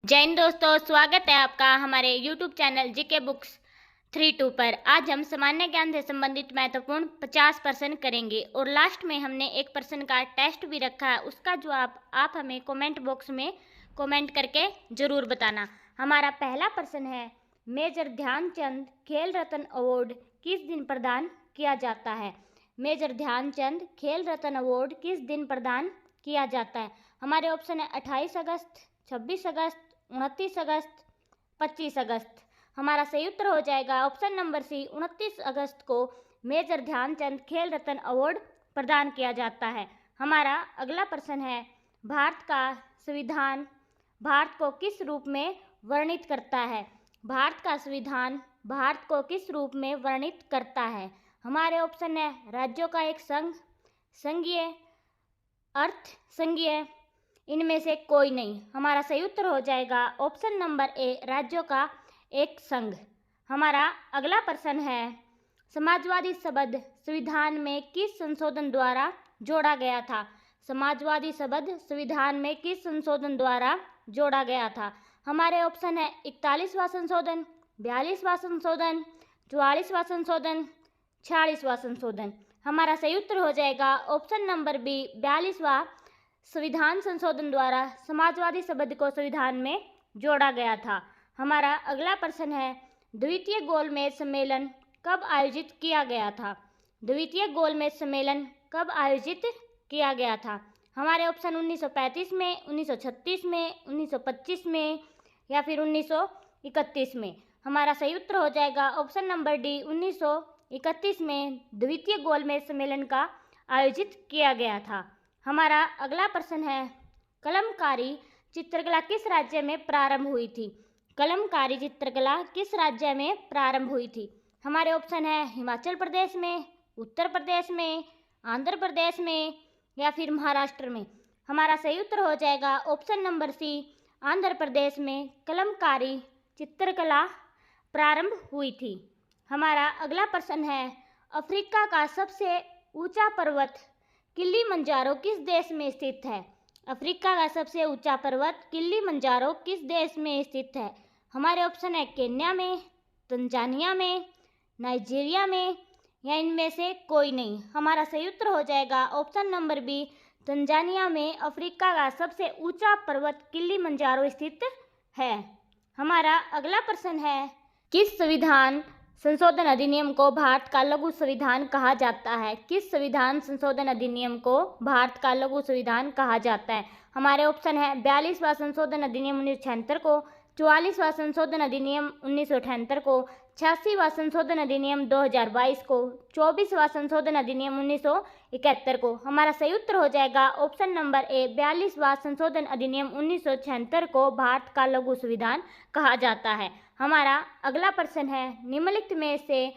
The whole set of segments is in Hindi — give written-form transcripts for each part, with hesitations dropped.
जय हिंद दोस्तों, स्वागत है आपका हमारे YouTube चैनल जीके बुक्स 32 पर। आज हम सामान्य ज्ञान से संबंधित महत्वपूर्ण 50 प्रश्न करेंगे और लास्ट में हमने एक प्रश्न का टेस्ट भी रखा है। उसका जवाब आप हमें कमेंट बॉक्स में कमेंट करके जरूर बताना। हमारा पहला प्रश्न है, मेजर ध्यानचंद खेल रत्न अवार्ड किस दिन प्रदान किया जाता है? मेजर ध्यानचंद खेल रत्न अवार्ड किस दिन प्रदान किया जाता है? हमारे ऑप्शन है 28 अगस्त, 26 अगस्त, 29 अगस्त, 25 अगस्त। हमारा सही उत्तर हो जाएगा ऑप्शन नंबर सी, 29 अगस्त को मेजर ध्यानचंद खेल रत्न अवार्ड प्रदान किया जाता है। हमारा अगला प्रश्न है, भारत का संविधान भारत को किस रूप में वर्णित करता है? भारत का संविधान भारत को किस रूप में वर्णित करता है? हमारे ऑप्शन है राज्यों का एक संघ, संघीय, अर्थ संघीय, इनमें से कोई नहीं। हमारा सही उत्तर हो जाएगा ऑप्शन नंबर ए, राज्यों का एक संघ। हमारा अगला प्रश्न है, समाजवादी शब्द संविधान में किस संशोधन द्वारा जोड़ा गया था? समाजवादी शब्द संविधान में किस संशोधन द्वारा जोड़ा गया था? हमारे ऑप्शन है 41वां संशोधन, 42वां संशोधन, 44वां संशोधन, 46वां संशोधन। हमारा सही उत्तर हो जाएगा ऑप्शन नंबर बी, 42वां संविधान संशोधन द्वारा समाजवादी शब्द को संविधान में जोड़ा गया था। हमारा अगला प्रश्न है, द्वितीय गोलमेज सम्मेलन कब आयोजित किया गया था? द्वितीय गोलमेज सम्मेलन कब आयोजित किया गया था? हमारे ऑप्शन 1935 में, 1936 में, 1925 में या फिर 1931 में। हमारा सही उत्तर हो जाएगा ऑप्शन नंबर डी, 1931 में द्वितीय गोलमेज सम्मेलन का आयोजित किया गया था। हमारा अगला प्रश्न है, कलमकारी चित्रकला किस राज्य में प्रारंभ हुई थी? कलमकारी चित्रकला किस राज्य में प्रारंभ हुई थी? हमारे ऑप्शन है हिमाचल प्रदेश में, उत्तर प्रदेश में, आंध्र प्रदेश में या फिर महाराष्ट्र में। हमारा सही उत्तर हो जाएगा ऑप्शन नंबर सी, आंध्र प्रदेश में कलमकारी चित्रकला प्रारंभ हुई थी। हमारा अगला प्रश्न है, अफ्रीका का सबसे ऊंचा पर्वत किलिमंजारो किस देश में स्थित है? अफ्रीका का सबसे ऊंचा पर्वत किलिमंजारो किस देश में स्थित है? हमारे ऑप्शन है केन्या में, तंजानिया में, नाइजीरिया में या इनमें से कोई नहीं। हमारा सही उत्तर हो जाएगा ऑप्शन नंबर बी, तंजानिया में अफ्रीका का सबसे ऊंचा पर्वत किलिमंजारो स्थित है। हमारा अगला प्रश्न है, किस संविधान संशोधन अधिनियम को भारत का लघु संविधान कहा जाता है? किस संविधान संशोधन अधिनियम को भारत का लघु संविधान कहा जाता है? हमारे ऑप्शन है 42वां संशोधन अधिनियम 1976 को, 44वां संशोधन अधिनियम 1978 को, 86वां संशोधन अधिनियम 2022 को, 24वां संशोधन अधिनियम 1971 को। हमारा सही उत्तर हो जाएगा ऑप्शन नंबर ए, 42वां संशोधन अधिनियम 1976 को भारत का लघु संविधान कहा जाता है। हमारा अगला प्रश्न है, निम्नलिखित में से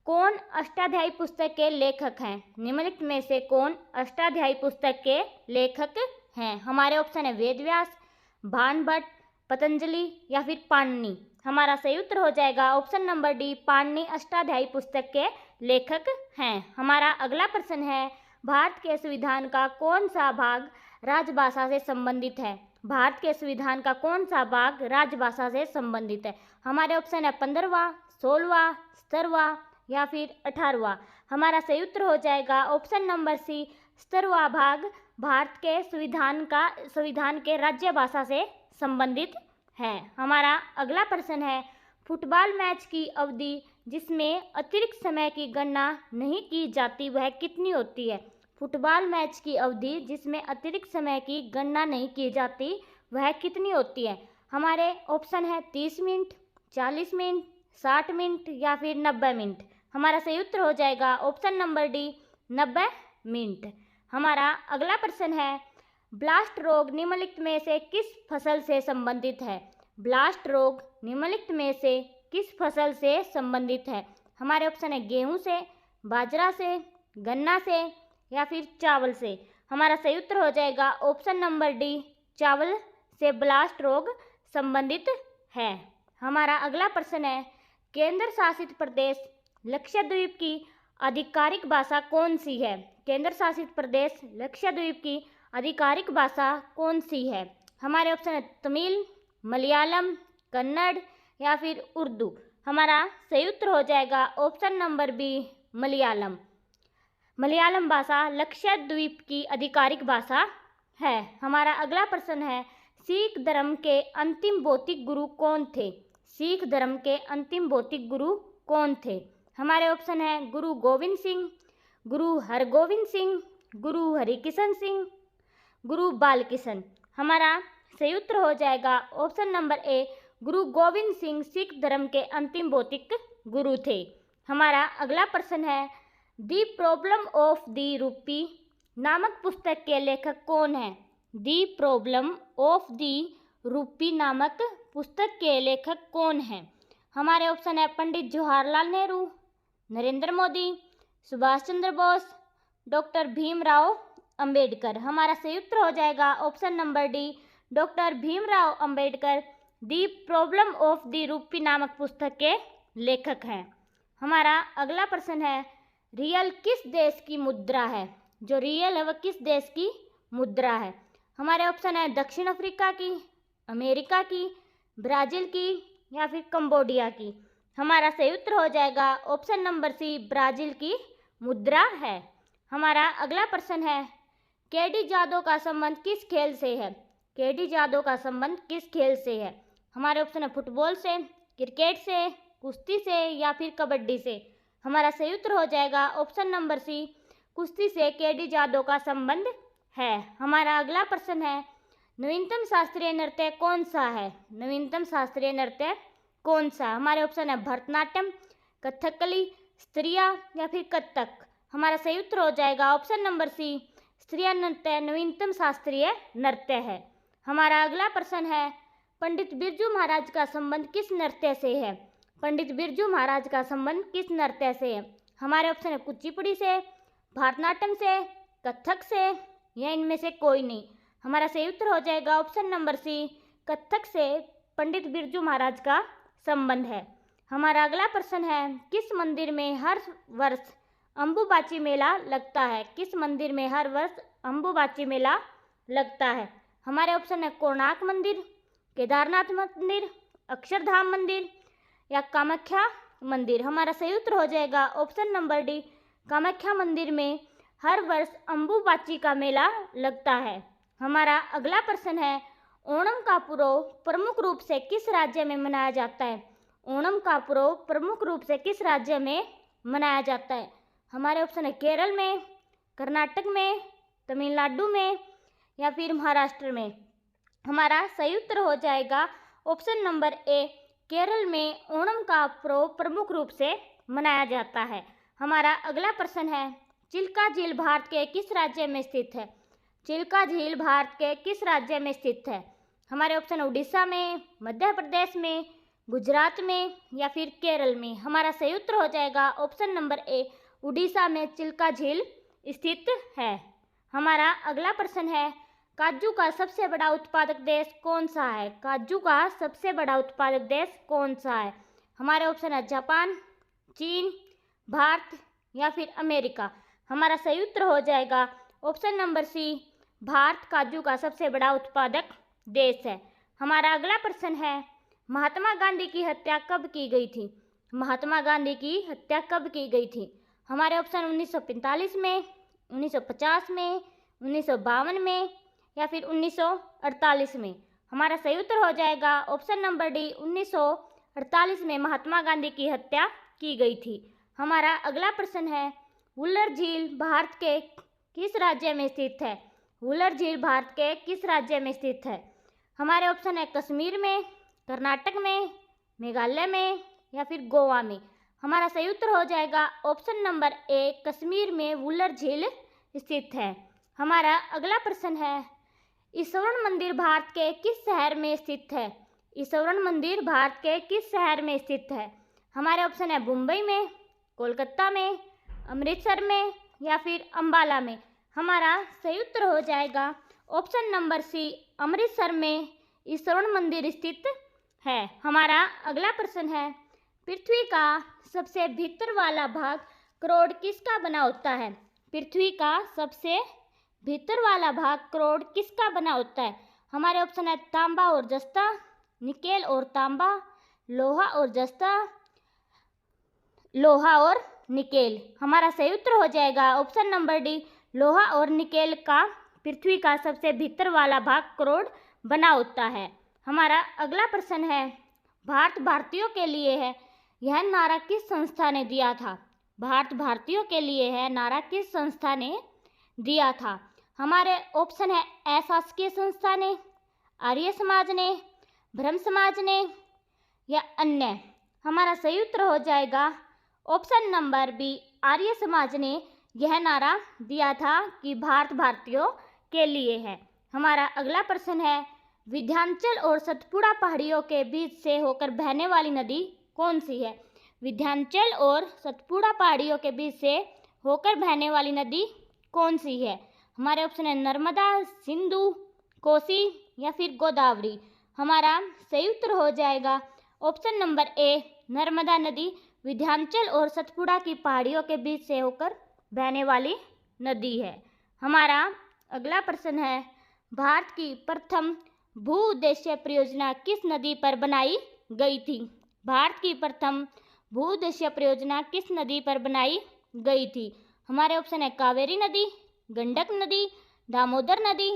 कौन अष्टाध्यायी पुस्तक के लेखक हैं? निम्नलिखित में से कौन अष्टाध्यायी पुस्तक के लेखक हैं? हमारे ऑप्शन है वेदव्यास, भानभट्ट, पतंजलि या फिर पाणिनि। हमारा सही उत्तर हो जाएगा option number D, Panini Ashtadhyayi पुस्तक के लेखक हैं। हमारा अगला प्रश्न है, भारत के संविधान का कौन सा भाग राजभाषा से संबंधित है? भारत के संविधान का कौन सा भाग राजभाषा से संबंधित है? हमारे ऑप्शन है 15वां, 16वां, 17वां या फिर 18वां। हमारा सही उत्तर हो जाएगा ऑप्शन नंबर सी, 17वां भाग भारत के संविधान के राज्य भाषा से संबंधित है। हमारा अगला प्रश्न है, फुटबॉल मैच की अवधि जिसमें अतिरिक्त समय की गणना नहीं की जाती वह कितनी होती है? फुटबॉल मैच की अवधि जिसमें अतिरिक्त समय की गणना नहीं की जाती वह कितनी होती है? हमारे ऑप्शन है 30 मिनट, 40 मिनट, 60 मिनट या फिर 90 मिनट। हमारा सही उत्तर हो जाएगा ऑप्शन नंबर डी, 90 मिनट। हमारा अगला प्रश्न है, ब्लास्ट रोग निम्नलिखित में से किस फसल से संबंधित है? ब्लास्ट रोग निम्नलिखित में से किस फसल से संबंधित है? हमारे ऑप्शन है गेहूं से, बाजरा से, गन्ना से या फिर चावल से। हमारा सही उत्तर हो जाएगा ऑप्शन नंबर डी, चावल से ब्लास्ट रोग संबंधित है। हमारा अगला प्रश्न है, केंद्र शासित प्रदेश लक्षद्वीप की आधिकारिक भाषा कौन सी है? केंद्र शासित प्रदेश लक्षद्वीप की आधिकारिक भाषा कौन सी है? हमारे ऑप्शन है तमिल, मलयालम, कन्नड़ या फिर उर्दू। हमारा सही उत्तर हो जाएगा option number B, Malayalam. Malayalam भाषा लक्षद्वीप की आधिकारिक भाषा है। हमारा अगला प्रश्न है, सिख धर्म के अंतिम भौतिक गुरु कौन थे? सिख धर्म के अंतिम भौतिक गुरु कौन थे? हमारे ऑप्शन है गुरु गोविंद सिंह, गुरु हरगोविंद सिंह, गुरु हरिकिशन सिंह, गुरु बालकिशन। हमारा सही उत्तर हो जाएगा ऑप्शन नंबर ए, गुरु गोविंद सिंह सिख धर्म के अंतिम भौतिक गुरु थे। हमारा अगला प्रश्न है, दी प्रॉब्लम ऑफ द रूपी नामक पुस्तक के लेखक कौन है? दी प्रॉब्लम ऑफ द रूपी नामक पुस्तक के लेखक कौन है? हमारे ऑप्शन है पंडित जवाहरलाल नेहरू, नरेंद्र मोदी, सुभाष चंद्र बोस, डॉक्टर भीमराव अंबेडकर। हमारा सही उत्तर हो जाएगा option number D, doctor Bhimrao Ambedkar the problem of the rupee नामक पुस्तक के लेखक हैं। हमारा अगला प्रश्न है, रियल किस देश की मुद्रा है? जो रियल है वह किस देश की मुद्रा है? हमारे ऑप्शन है दक्षिण अफ्रीका की, अमेरिका की, ब्राज़ील की या फिर कंबोडिया की। हमारा सही उत्तर हो जाएगा ऑप्शन नंबर सी, ब्राज़ील की मुद्रा है। हमारा अगला प्रश्न है, केडी जादव का संबंध किस खेल से है? केडी जादव का संबंध किस खेल से है? हमारे ऑप्शन है फुटबॉल से, क्रिकेट से, कुश्ती से या फिर कबड्डी से। हमारा सही उत्तर हो जाएगा ऑप्शन नंबर सी, कुश्ती से केडी जादव का संबंध है। हमारा अगला प्रश्न है, नवीनतम शास्त्रीय नृत्य कौन सा है? नवीनतम शास्त्रीय नृत्य कौन सा? हमारे ऑप्शन है भरतनाट्यम, कथकली, स्त्रिया या फिर कथक। हमारा सही उत्तर हो जाएगा ऑप्शन नंबर सी, स्त्रिया नृत्य नवीनतम शास्त्रीय नृत्य है। हमारा अगला प्रश्न है, पंडित बिरजू महाराज का संबंध किस नृत्य से है? पंडित बिरजू महाराज का संबंध किस नृत्य से है? हमारे ऑप्शन है कुचिपुड़ी से, भरतनाट्यम से, कथक से या इनमें से कोई नहीं। हमारा सही उत्तर हो जाएगा ऑप्शन नंबर सी, कथक से पंडित बिरजू महाराज का संबंध है। हमारा अगला प्रश्न है, किस मंदिर में हर वर्ष अंबुबाची मेला लगता है? किस मंदिर में हर वर्ष अंबुबाची मेला लगता है? हमारे ऑप्शन है कोणार्क मंदिर, केदारनाथ मंदिर, अक्षरधाम मंदिर या कामाख्या मंदिर। हमारा सही उत्तर हो जाएगा ऑप्शन नंबर डी, कामाख्या मंदिर में हर वर्ष अंबुबाची का मेला लगता है। हमारा अगला प्रश्न है, ओणम का पर्व प्रमुख रूप से किस राज्य में मनाया जाता है? ओणम का पर्व प्रमुख रूप से किस राज्य में मनाया जाता है? हमारे ऑप्शन है केरल में, कर्नाटक में, तमिलनाडु में या फिर महाराष्ट्र में। हमारा सही उत्तर हो जाएगा ऑप्शन नंबर ए, केरल में ओणम का पर्व प्रमुख रूप से मनाया जाता है। हमारा अगला प्रश्न है, चिल्का झील भारत के किस राज्य में स्थित है? चिल्का झील भारत के किस राज्य में स्थित है? हमारे ऑप्शन उड़ीसा में, मध्य प्रदेश में, गुजरात में या फिर केरल में। हमारा सही उत्तर हो जाएगा ऑप्शन नंबर ए, उड़ीसा में चिल्का झील स्थित है। हमारा अगला प्रश्न है, काजू का सबसे बड़ा उत्पादक देश कौन सा है? काजू का सबसे बड़ा उत्पादक देश कौन सा है? हमारे ऑप्शन है जापान, चीन, भारत या फिर अमेरिका। हमारा सही उत्तर हो जाएगा ऑप्शन नंबर सी, भारत काजू का सबसे बड़ा उत्पादक देश है। हमारा अगला प्रश्न है, महात्मा गांधी की हत्या कब की गई थी? महात्मा गांधी की हत्या कब की गई थी? हमारे ऑप्शन 1945 में, 1950 में, 1952 में या फिर 1948 में। हमारा सही उत्तर हो जाएगा ऑप्शन नंबर डी, 1948 में महात्मा गांधी की हत्या की गई थी। हमारा अगला प्रश्न है, वुलर झील भारत के किस राज्य में स्थित है? वुलर झील भारत के किस राज्य में स्थित है? हमारे ऑप्शन है कश्मीर में, कर्नाटक में, मेघालय में या फिर गोवा में। हमारा सही उत्तर हो जाएगा ऑप्शन नंबर ए, कश्मीर में वुलर झील स्थित है। हमारा अगला प्रश्न है, ईश्वरण मंदिर भारत के किस शहर में स्थित है? ईश्वरण मंदिर भारत के किस शहर में स्थित है? हमारे ऑप्शन है मुंबई में, कोलकाता में, अमृतसर में या फिर अंबाला में। हमारा सही उत्तर हो जाएगा ऑप्शन नंबर सी, अमृतसर में ईश्वरण मंदिर स्थित है। हमारा अगला प्रश्न है, पृथ्वी का सबसे भीतर वाला भाग करोड़ किसका बना होता है? पृथ्वी का सबसे भीतर वाला भाग करोड़ किसका बना होता है? हमारे ऑप्शन है तांबा और जस्ता, निकेल और तांबा, लोहा और जस्ता, लोहा और निकेल। हमारा सही उत्तर हो जाएगा ऑप्शन नंबर डी, लोहा और निकेल का पृथ्वी का सबसे भीतर वाला भाग करोड़ बना होता है। हमारा अगला प्रश्न है, भारत भारतीयों के लिए है, यह नारा किस संस्था ने दिया था? भारत भारतीयों के लिए है नारा किस संस्था ने दिया था? हमारे ऑप्शन है अशासकीय संस्था ने, आर्य समाज ने, ब्रह्म समाज ने या अन्य। हमारा सही उत्तर हो जाएगा option number B, Arya Samaj ने यह नारा दिया था कि भारत भारतीयों के लिए है। हमारा अगला प्रश्न है, विंध्याचल और सतपुड़ा पहाड़ियों के बीच से होकर बहने वाली नदी कौन सी है? विंध्याचल और सतपुड़ा पहाड़ियों के बीच से होकर बहने वाली नदी कौन सी है? हमारे ऑप्शन है नर्मदा, सिंधु, कोसी या फिर गोदावरी। हमारा सही उत्तर हो जाएगा ऑप्शन नंबर ए, नर्मदा नदी विंध्याचल और सतपुड़ा की पहाड़ियों के बीच से होकर बहने वाली नदी है। हमारा अगला प्रश्न है, भारत की प्रथम भू उद्देश्य परियोजना किस नदी पर बनाई गई थी? भारत की प्रथम भू उद्देश्य परियोजना किस नदी पर बनाई गई थी? हमारे ऑप्शन है कावेरी नदी, गंडक नदी, दामोदर नदी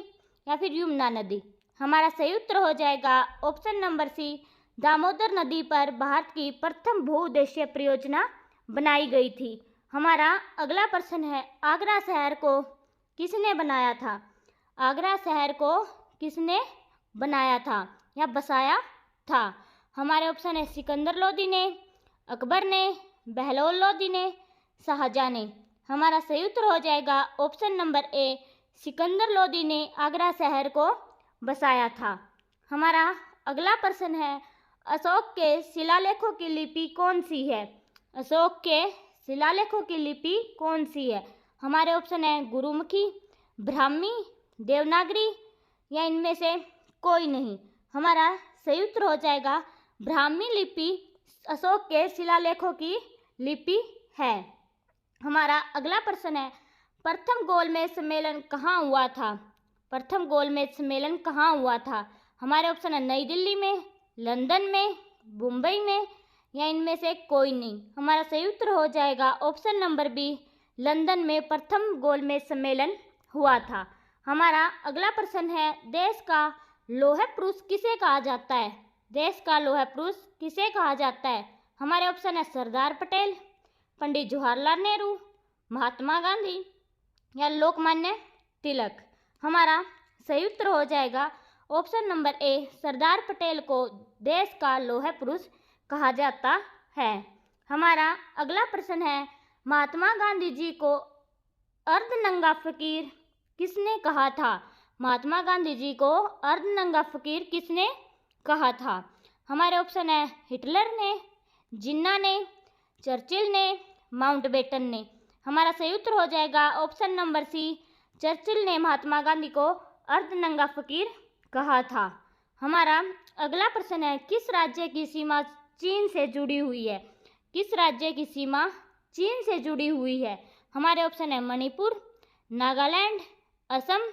या फिर यमुना नदी। हमारा सही उत्तर हो जाएगा ऑप्शन नंबर सी, दामोदर नदी पर भारत की प्रथम भू उद्देश्य परियोजना बनाई गई थी। हमारा अगला प्रश्न है, आगरा शहर को किसने बनाया था? आगरा शहर को किसने बनाया था या बसाया था? हमारे ऑप्शन है सिकंदर लोदी ने, अकबर ने, बहलोल लोदी ने, शाहजहां ने। हमारा सही उत्तर हो जाएगा option number A, Sikandar Lodi ने आगरा शहर को बसाया था। हमारा अगला प्रश्न है, अशोक के शिलालेखों की लिपि कौन सी है? अशोक के शिलालेखों की लिपि कौन सी है? हमारे ऑप्शन है गुरुमुखी, ब्राह्मी, देवनागरी या इनमें से कोई नहीं। हमारा सही उत्तर हो जाएगा ब्राह्मी लिपि अशोक के शिलालेखों की लिपि है। हमारा अगला प्रश्न है, प्रथम गोलमेज सम्मेलन कहाँ हुआ था? प्रथम गोलमेज सम्मेलन कहाँ हुआ था? हमारे ऑप्शन है नई दिल्ली में, लंदन में, मुंबई में या इनमें से कोई नहीं। हमारा सही उत्तर हो जाएगा ऑप्शन नंबर बी, लंदन में प्रथम गोलमेज सम्मेलन हुआ था। हमारा अगला प्रश्न है, देश का लौह पुरुष किसे कहा जाता है? देश का लौह पुरुष किसे कहा जाता है? हमारे ऑप्शन है सरदार पटेल, पंडित जवाहरलाल नेहरू, महात्मा गांधी या लोकमान्य तिलक। हमारा सही उत्तर हो जाएगा option number A, Sardar Patel को देश का लौह पुरुष कहा जाता है। हमारा अगला प्रश्न है, महात्मा गांधी जी को अर्धनंगा फकीर किसने कहा था? महात्मा गांधी जी को अर्धनंगा फकीर किसने कहा था? हमारे ऑप्शन है हिटलर ने, जिन्ना ने, चर्चिल ने, माउंटबेटन ने। हमारा सही उत्तर हो जाएगा ऑप्शन नंबर सी, चर्चिल ने महात्मा गांधी को अर्धनंगा फकीर कहा था। हमारा अगला प्रश्न है, किस राज्य की सीमा चीन से जुड़ी हुई है? किस राज्य की सीमा चीन से जुड़ी हुई है? हमारे ऑप्शन है मणिपुर, नागालैंड, असम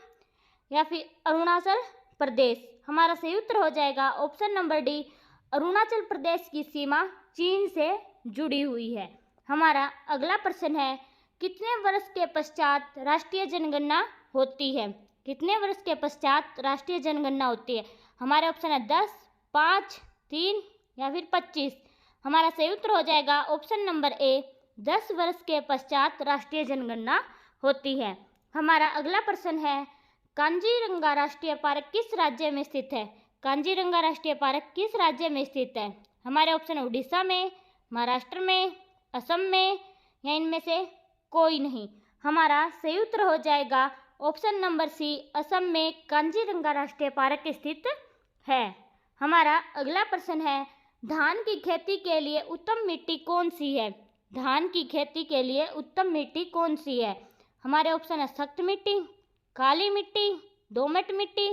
या फिर अरुणाचल प्रदेश। हमारा सही उत्तर हो जाएगा option number D, Arunachal Pradesh की सीमा चीन से जुड़ी हुई है। हमारा अगला प्रश्न है, कितने वर्ष के पश्चात राष्ट्रीय जनगणना होती है? कितने वर्ष के पश्चात राष्ट्रीय जनगणना होती है? हमारे ऑप्शन है 10, 5, 3 या फिर 25। हमारा सही उत्तर हो जाएगा ऑप्शन नंबर ए, 10 वर्ष के पश्चात राष्ट्रीय जनगणना होती है। हमारा अगला प्रश्न है, कांजीरंगा राष्ट्रीय पार्क किस राज्य में स्थित है? कांजीरंगा राष्ट्रीय पार्क किस राज्य में स्थित है? हमारे ऑप्शन है उड़ीसा में, महाराष्ट्र में, असम में या इनमें से कोई नहीं। हमारा सही उत्तर हो जाएगा ऑप्शन नंबर सी, असम में कांजीरंगा राष्ट्रीय पार्क स्थित है। हमारा अगला प्रश्न है, धान की खेती के लिए उत्तम मिट्टी कौन सी है? धान की खेती के लिए उत्तम मिट्टी कौन सी है? हमारे ऑप्शन है सख्त मिट्टी, काली मिट्टी, दोमट मिट्टी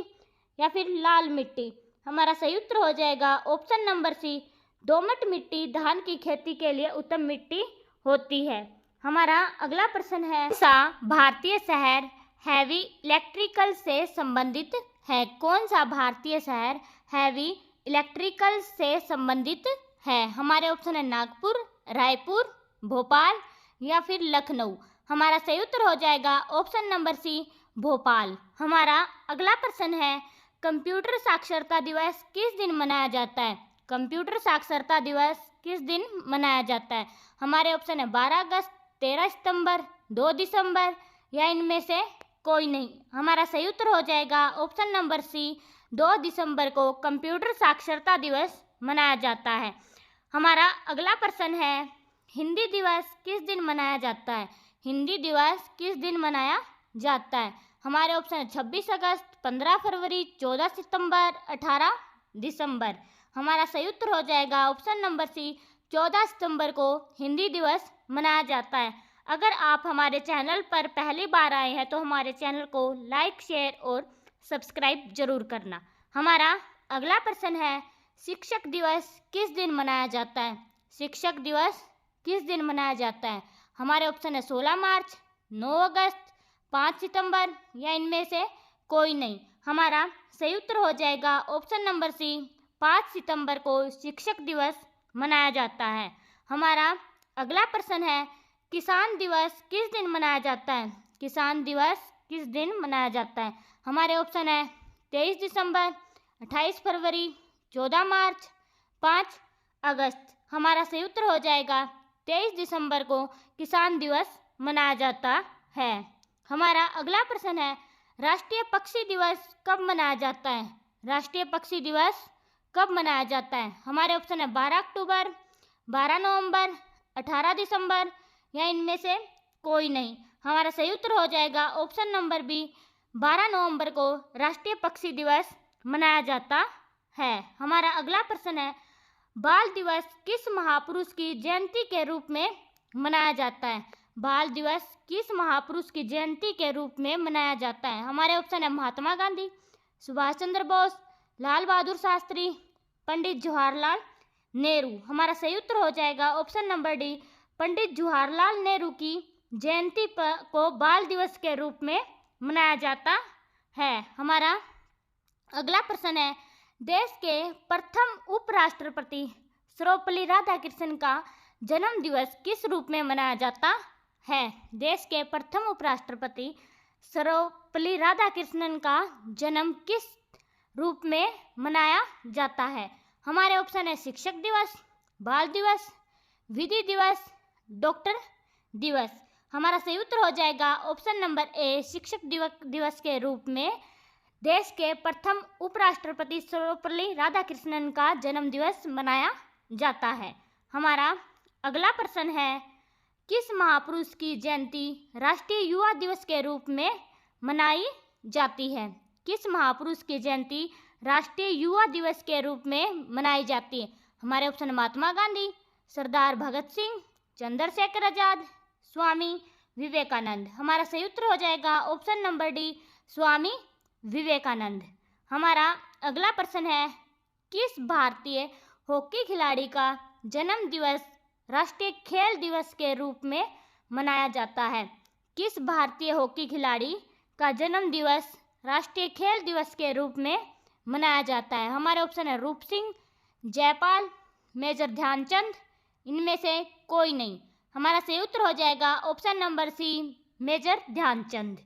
या फिर लाल मिट्टी। हमारा सही उत्तर हो जाएगा ऑप्शन नंबर सी, दोमट मिट्टी धान की खेती के लिए उत्तम मिट्टी होती है। हमारा अगला प्रश्न है, कौन सा भारतीय शहर हैवी इलेक्ट्रिकल से संबंधित है? कौन सा भारतीय शहर हैवी इलेक्ट्रिकल से संबंधित है? हमारे ऑप्शन है नागपुर, रायपुर, भोपाल या फिर लखनऊ। हमारा सही उत्तर हो जाएगा ऑप्शन नंबर सी, भोपाल। हमारा अगला प्रश्न है, कंप्यूटर साक्षरता दिवस किस दिन मनाया जाता है? कंप्यूटर साक्षरता दिवस किस दिन मनाया जाता है? हमारे ऑप्शन है 12 अगस्त, 13 सितंबर, 2 दिसंबर या इनमें से कोई नहीं। हमारा सही उत्तर हो जाएगा ऑप्शन नंबर सी, 2 दिसंबर को कंप्यूटर साक्षरता दिवस मनाया जाता है। हमारा अगला प्रश्न है, हिंदी दिवस किस दिन मनाया जाता है? हिंदी दिवस किस दिन मनाया जाता है? हमारे ऑप्शन है 26 अगस्त, 15 फरवरी, 14 सितंबर, 18 दिसंबर। हमारा सही उत्तर हो जाएगा ऑप्शन नंबर सी, 14 सितंबर को हिंदी दिवस मनाया जाता है। अगर आप हमारे चैनल पर पहली बार आए हैं तो हमारे चैनल को लाइक, शेयर और सब्सक्राइब जरूर करना। हमारा अगला प्रश्न है, शिक्षक दिवस किस दिन मनाया जाता है? शिक्षक दिवस किस दिन मनाया जाता है? हमारे ऑप्शन है 16 मार्च, 9 अगस्त, 5 सितंबर या इनमें से कोई नहीं। हमारा सही उत्तर हो जाएगा ऑप्शन नंबर सी, 5 सितंबर को शिक्षक दिवस मनाया जाता है। हमारा अगला प्रश्न है, किसान दिवस किस दिन मनाया जाता है? किसान दिवस किस दिन मनाया जाता है? हमारे ऑप्शन है 23 दिसंबर, 28 फरवरी, 14 मार्च, 5 अगस्त। हमारा सही उत्तर हो जाएगा 23 दिसंबर को किसान दिवस मनाया जाता है। हमारा अगला प्रश्न है, राष्ट्रीय पक्षी दिवस कब मनाया जाता है? राष्ट्रीय पक्षी दिवस कब मनाया जाता है? हमारे ऑप्शन है 12 अक्टूबर, 12 नवंबर, 18 दिसंबर या इनमें से कोई नहीं। हमारा सही उत्तर हो जाएगा ऑप्शन नंबर बी, 12 नवंबर को राष्ट्रीय पक्षी दिवस मनाया जाता है। हमारा अगला प्रश्न है, बाल दिवस किस महापुरुष की जयंती के रूप में मनाया जाता है? बाल दिवस किस महापुरुष की जयंती के रूप में मनाया जाता है? हमारे ऑप्शन है महात्मा गांधी, सुभाष चंद्र बोस, लाल बहादुर शास्त्री, पंडित जवाहरलाल नेहरू। हमारा सही उत्तर हो जाएगा option number D, Pandit Jawaharlal Nehru की जयंती को बाल दिवस के रूप में मनाया जाता है। हमारा अगला प्रश्न है, देश के प्रथम उपराष्ट्रपति सर्वपल्ली राधाकृष्णन का जन्म दिवस किस रूप में मनाया जाता है? देश के प्रथम उपराष्ट्रपति सर्वपल्ली राधाकृष्णन का जन्म किस रूप में मनाया जाता है? हमारे ऑप्शन है शिक्षक दिवस, बाल दिवस, विधि दिवस, डॉक्टर दिवस। हमारा सही उत्तर हो जाएगा ऑप्शन नंबर ए, शिक्षक दिवस के रूप में देश के प्रथम उपराष्ट्रपति सर्वपल्ली राधाकृष्णन का जन्म दिवस मनाया जाता है। हमारा अगला प्रश्न है, किस महापुरुष की जयंती राष्ट्रीय युवा दिवस के रूप में मनाई जाती है? किस महापुरुष की जयंती राष्ट्रीय युवा दिवस के रूप में मनाई जाती है? हमारे ऑप्शन महात्मा गांधी, सरदार भगत सिंह, चंद्रशेखर आजाद, स्वामी विवेकानंद। हमारा सही उत्तर हो जाएगा option number D, Swami Vivekananda. हमारा अगला प्रश्न है, किस भारतीय हॉकी खिलाड़ी का जन्म दिवस राष्ट्रीय खेल दिवस के रूप में मनाया जाता है? किस भारतीय हॉकी खिलाड़ी का जन्म दिवस राष्ट्रीय खेल दिवस के रूप में मनाया जाता है? हमारे ऑप्शन है रूप सिंह, जयपाल, मेजर ध्यानचंद, इनमें से कोई नहीं। हमारा सही उत्तर हो जाएगा option number C, major Dhyan Chand.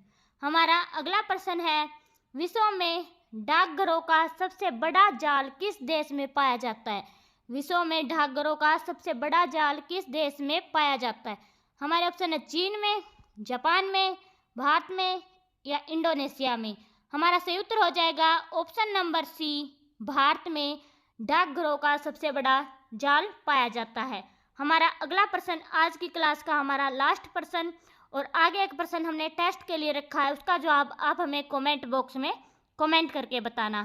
हमारा अगला प्रश्न है, विश्व में डाकघरों का सबसे बड़ा जाल किस देश में पाया जाता है? विश्व में डाकघरों का सबसे बड़ा जाल किस देश में पाया जाता है? हमारे ऑप्शन है चीन में, जापान में, भारत में या इंडोनेशिया में। हमारा सही उत्तर हो जाएगा ऑप्शन नंबर सी, भारत में डाकघरों का सबसे बड़ा जाल पाया जाता है। हमारा अगला प्रश्न आज की क्लास का हमारा लास्ट प्रश्न, और आगे एक प्रश्न हमने टेस्ट के लिए रखा है, उसका जवाब आप हमें कमेंट बॉक्स में कमेंट करके बताना।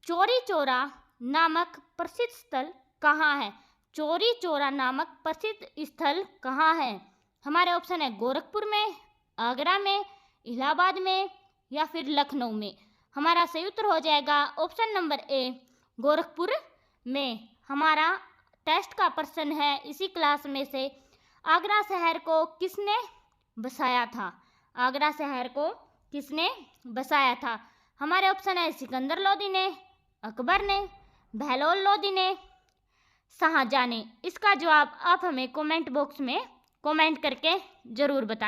चौरी चौरा नामक प्रसिद्ध स्थल कहाँ है? चौरी चौरा नामक प्रसिद्ध स्थल कहाँ है? हमारे ऑप्शन है गोरखपुर में, आगरा में, इलाहाबाद में या फिर लखनऊ में। हमारा सही उत्तर हो जाएगा ऑप्शन नंबर ए, गोरखपुर में। हमारा टेस्ट का प्रश्न है इसी क्लास में से, आगरा शहर को किसने बसाया था? आगरा शहर को किसने बसाया था? हमारे ऑप्शन है सिकंदर लोदी ने, अकबर ने, बहलोल लोधी ने, शाहजहां ने? इसका जवाब आप हमें कमेंट बॉक्स में कमेंट करके ज़रूर बताएं।